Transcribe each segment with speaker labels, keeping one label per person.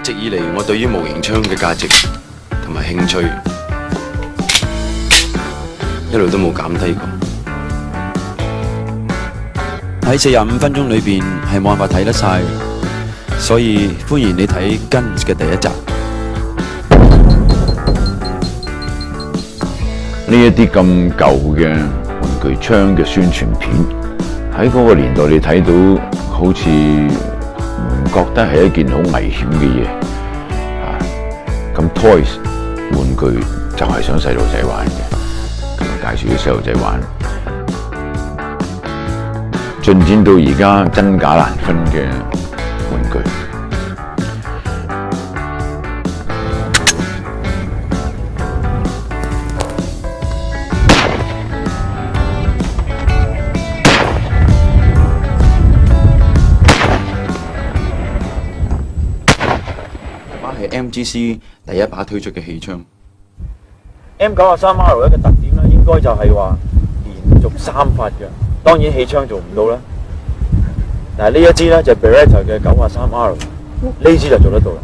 Speaker 1: 直以嚟，我對於模型槍嘅價值同埋興趣一路都冇減低過。
Speaker 2: 喺45分鐘裏邊係冇辦法睇得晒，所以歡迎你睇 Guns 嘅第一集。
Speaker 3: 呢一啲咁舊嘅玩具槍嘅宣傳片，喺嗰個年代你睇到，好似唔覺得係一件好危險嘅嘢啊！咁 toys 玩具就係想細路仔玩嘅，咁介紹啲細路仔玩。進展到而家真假難分嘅玩具。
Speaker 2: 係 MGC 第一把推出嘅氣槍。
Speaker 4: M93R 一個特點咧，應該就係話連續3發嘅。當然氣槍做唔到啦，但係呢一支咧就 Beretta 嘅93R， 呢支就做得到啦。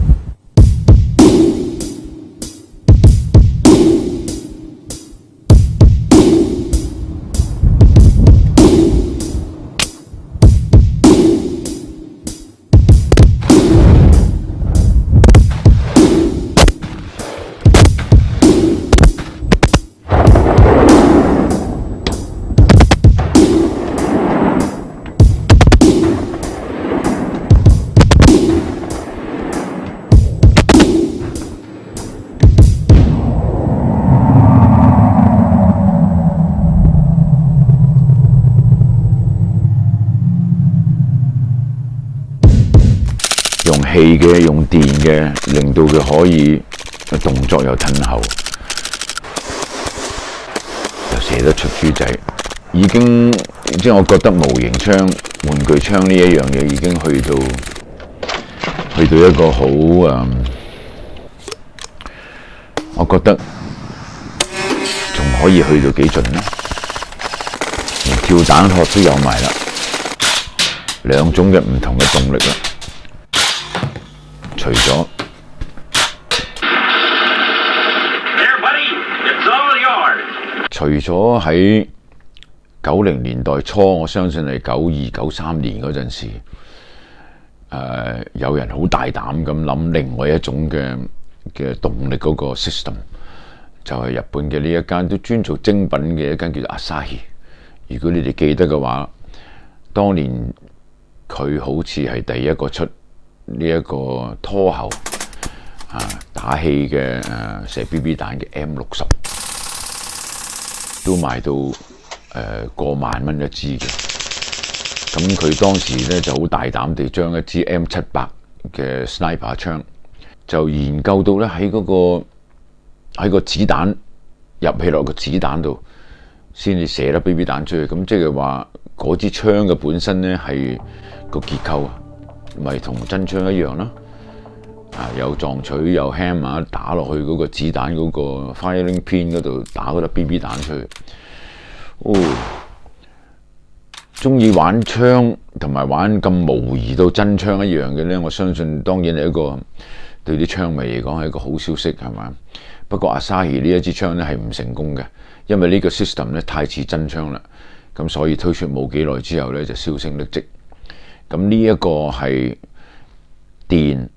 Speaker 3: 用氣嘅，用電嘅，令到佢可以動作又褪後，又射得出豬仔，已經即係我覺得模型槍、玩具槍呢一樣嘢已經去到一個好我覺得仲可以去到幾盡呢？連跳彈殼都有埋啦，兩種嘅唔同嘅動力啦。除咗喺90年代初，我相信係92、93年嗰陣時，有人好大膽咁諗另外一種嘅動力嗰個 system， 就係日本嘅呢一間都專做精品嘅一間叫做 Asahi。如果你哋記得嘅話，當年佢好似係第一個出呢一個拖喉打氣嘅射 BB 彈嘅 M60， 都賣到過萬蚊一支嘅。咁佢當時咧就好大膽地將一支 M700嘅 sniper 槍就研究到咧喺個子彈入氣落個子彈度先至射得 BB 彈出去。咁即係話嗰支槍嘅本身咧係個結構咪同真槍一樣啦，有撞錘有 hammer 打落去嗰個子彈嗰個 firing pin 嗰度打嗰粒 BB 彈出去。中意玩槍同埋玩咁模擬到真槍一樣嘅咧，我相信當然係一個對啲槍迷嚟講係一個好消息，係嘛？不過 Asahi 呢一支槍咧係唔成功嘅，因為呢個 system 咧太似真槍啦，咁所以推出冇幾耐之後咧就銷聲匿跡。咁呢一個係電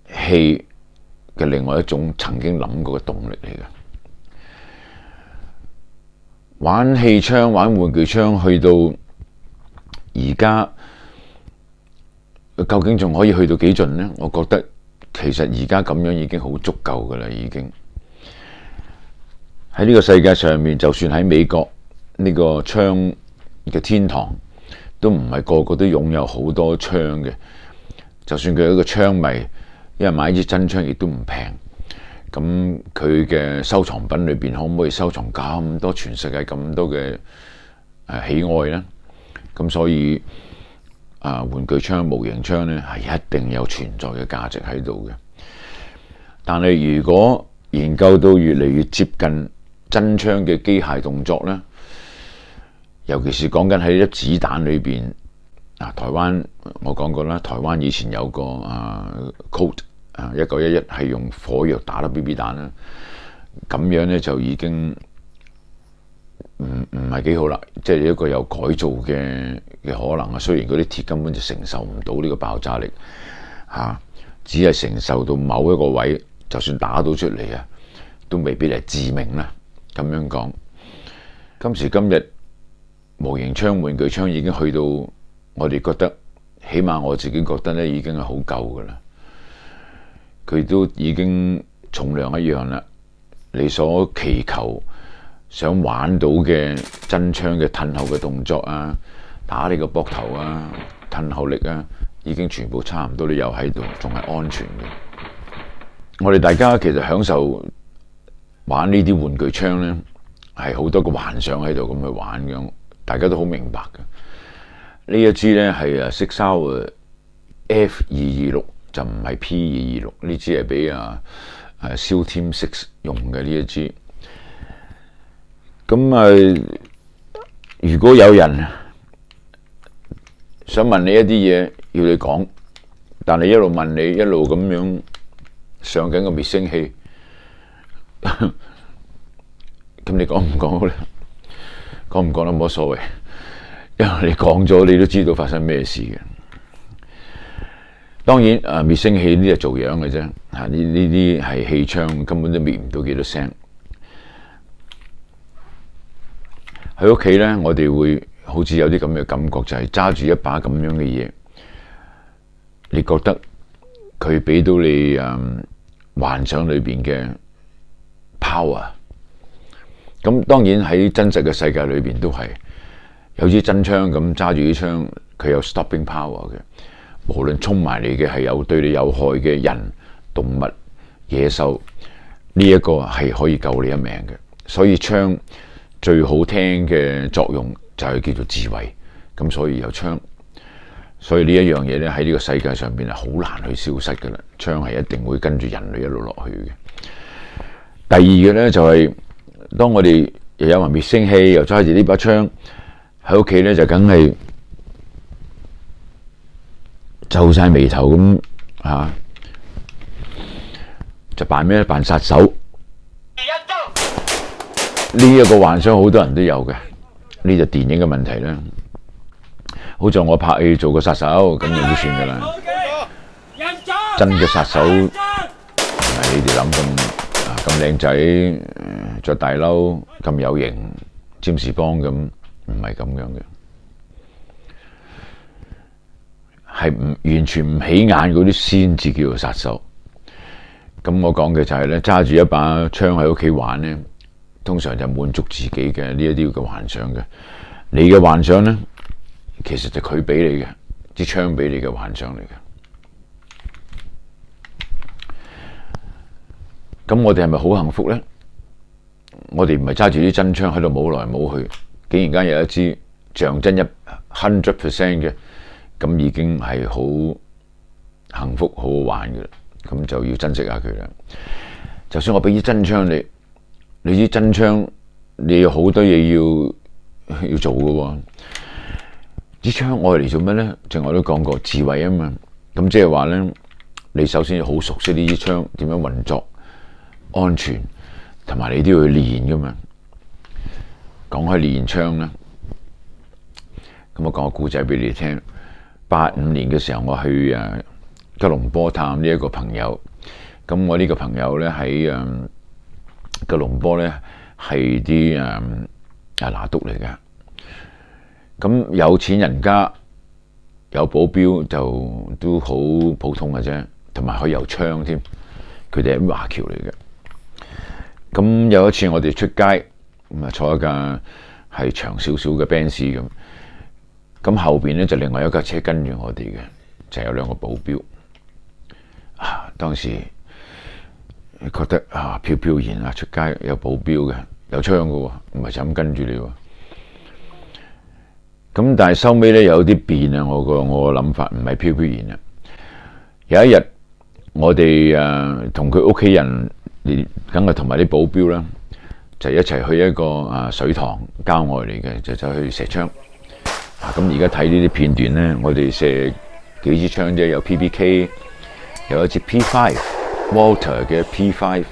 Speaker 3: 氣嘅另外一種曾經諗過嘅動力嚟嘅。玩氣槍、玩玩具槍，去到而家究竟仲可以去到幾盡呢？我覺得其實而家咁樣已經好足夠㗎喇，已經喺呢個世界上面，就算喺美國呢個槍嘅天堂，都唔係個個都擁有好多槍嘅。就算佢係一個槍迷，因為買支真槍亦都唔平。咁佢嘅收藏品裏邊可唔可以收藏咁多全世界咁多嘅喜愛呢？咁所以玩具槍、模型槍咧係一定有存在嘅價值喺度嘅。但係如果研究到越嚟越接近真槍嘅機械動作咧，尤其是講緊喺粒子彈裏邊，台灣我講過啦，台灣以前有個Colt 1911係用火藥打得 BB 彈啦，咁樣咧就已經唔係幾好啦，即係一個有改造嘅可能啊。雖然嗰啲鐵根本就承受唔到呢個爆炸力只係承受到某一個位，就算打到出嚟都未必係致命啦。咁樣講，今時今日模型槍、玩具槍已經去到我哋覺得，起碼我自己覺得咧已經係好夠噶啦。佢都已經重量一樣啦，你所祈求想玩到嘅真槍嘅褪後嘅動作打你個膊頭褪後力已經全部差唔多，你又喺度，仲係安全嘅。我哋大家其實享受玩呢啲玩具槍呢，係好多個幻想喺度咁去玩嘅，大家都好明白嘅。呢一支呢係SIG Sauer F226，就唔係 P226，呢支係俾SEAL Team 6用嘅呢一支。咁如果有人想問你一啲嘢，要你講，但係一路問你，一路咁樣上緊個滅聲器，咁你講唔講好咧？講唔講都冇所謂，因為你講咗，你都知道發生咩事嘅。當然滅聲器呢係做樣嘅啫，呢啲係氣槍，根本都滅唔到幾多聲。喺屋企咧，我哋會好似有啲咁嘅感覺，就係揸住一把咁樣嘅嘢，你覺得佢俾到你幻想裏邊嘅 power。咁當然喺真實嘅世界裏邊都係有支真槍咁揸住啲槍，佢有 stopping power 嘅。無論衝埋嚟嘅係有對你有害嘅人、動物、野獸，呢一個係可以救你一命嘅。所以槍最好聽嘅作用就係叫做自衛，咁所以有槍。所以呢一樣嘢咧喺呢個世界上邊係好難去消失噶啦，槍係一定會跟住人類一路落去嘅。第二嘅咧就係當我哋又有埋滅聲器，又揸住呢把槍喺屋企咧，就梗係皺晒眉頭咁就扮咩咧？扮殺手。呢一個幻想好多人都有嘅，呢就電影嘅問題啦。好在我拍戲做個殺手，咁就都算噶啦。真嘅殺手唔係你哋諗咁靚仔，着大褸咁有型，占士邦咁，唔係咁樣嘅，係完全唔起眼嗰啲先至叫做殺手。咁我講嘅就係咧，揸住一把槍喺屋企玩咧，通常就滿足自己嘅呢一啲嘅幻想嘅。你嘅幻想咧，其實就佢俾你嘅，支槍俾你嘅幻想嚟嘅。咁我哋係咪好幸福咧？我哋唔係揸住啲真槍喺度舞來舞去，竟然間有一支象真100% 嘅，咁已經係好幸福、好好玩嘅啦。咁就要珍惜下佢啦。就算我俾支真槍你，你支真槍你有好多嘢要做嘅喎。支槍我係嚟做咩咧？正如我都講過，自衛啊嘛。咁即係話咧，你首先要好熟悉呢支槍點樣運作、安全，同埋你都要去練噶嘛。講開練槍咧，咁我講個故仔俾你聽。85年嘅時候，我去吉隆坡探呢一個朋友。咁我呢個朋友咧喺吉隆坡咧係啲拿督嚟嘅。咁有錢人家有保鏢就都好普通嘅啫，同埋可以有槍添。佢哋係華僑嚟嘅。咁有一次我哋出街，咁坐一架係長少少嘅 Benz 咁，咁後邊咧就另外一架車跟住我哋嘅，就有兩個保鏢。當時覺得飄飄然出街有保鏢嘅，有槍嘅喎，唔係就咁跟住你喎。咁但係收尾咧有啲變啊！我個諗法唔係飄飄然啊。有一日我哋同佢屋企人，梗係同埋啲保鏢啦，就一齊去一個水塘郊外嚟嘅，就走去射槍。咁而家睇呢啲片段咧，我哋射幾支槍啫，有 PPK，有一支 P5 Walter 嘅 P5，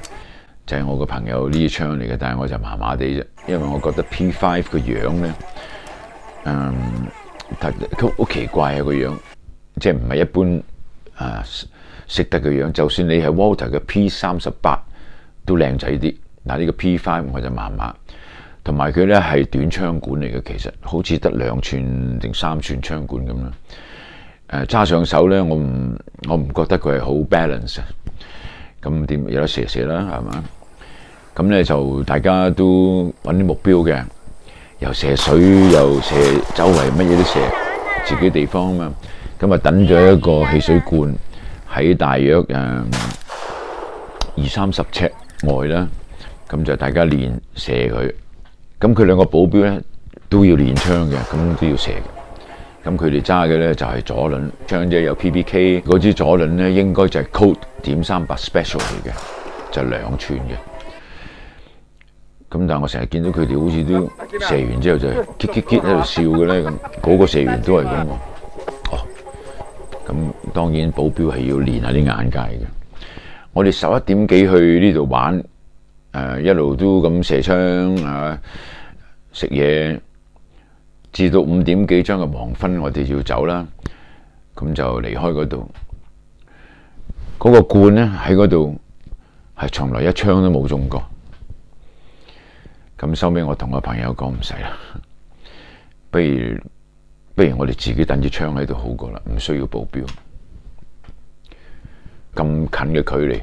Speaker 3: 就係我個朋友呢支槍嚟嘅，但係我就麻麻地啫，因為我覺得 P5 個樣咧，好奇怪啊個樣，即係唔係一般識得嘅樣。就算你係 Walter 嘅 P38都靚仔啲，嗱呢個 P5 我就麻麻。同埋佢咧係短槍管嚟嘅，其實好似得2寸定3寸槍管咁啦。揸上手咧，我唔覺得佢係好 balance。咁點有得射啦，係嘛？咁咧就大家都揾啲目標嘅，又射水又射周圍乜嘢都射，自己地方啊嘛。咁啊等咗一個汽水罐喺大約20-30尺外啦，咁就大家練射佢。咁佢兩個保鏢咧都要練槍嘅，咁都要射嘅。咁佢哋揸嘅咧就係左輪槍啫，有 PPK 嗰支左輪咧應該就係 Colt .38 Special 嚟嘅，就2寸嘅。咁但係我成日見到佢哋好似都射完之後就喺度笑嘅咧，咁嗰個射完都係咁喎。咁當然保鏢係要練下啲眼界嘅。我哋11點幾去呢度玩，一路都咁射槍啊，食嘢。至到5點幾將個黃昏，我哋要走啦，咁就離開嗰度。嗰個罐咧喺嗰度係從來一槍都冇中過。咁收尾我同我朋友講唔使啦，不如我哋自己等支槍喺度好過啦，唔需要保鏢。咁近嘅距離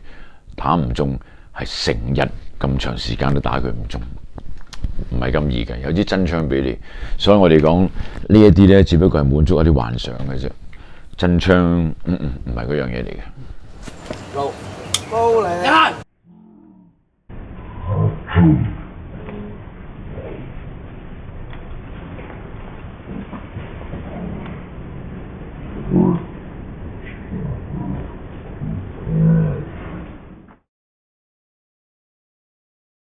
Speaker 3: 打唔中，係成日咁長時間都打佢唔中。唔係咁易嘅，有支真槍俾你，所以我哋講呢一啲咧，只不過係滿足一啲幻想嘅啫。真槍，唔係嗰樣嘢嚟嘅。
Speaker 5: 高嚟。一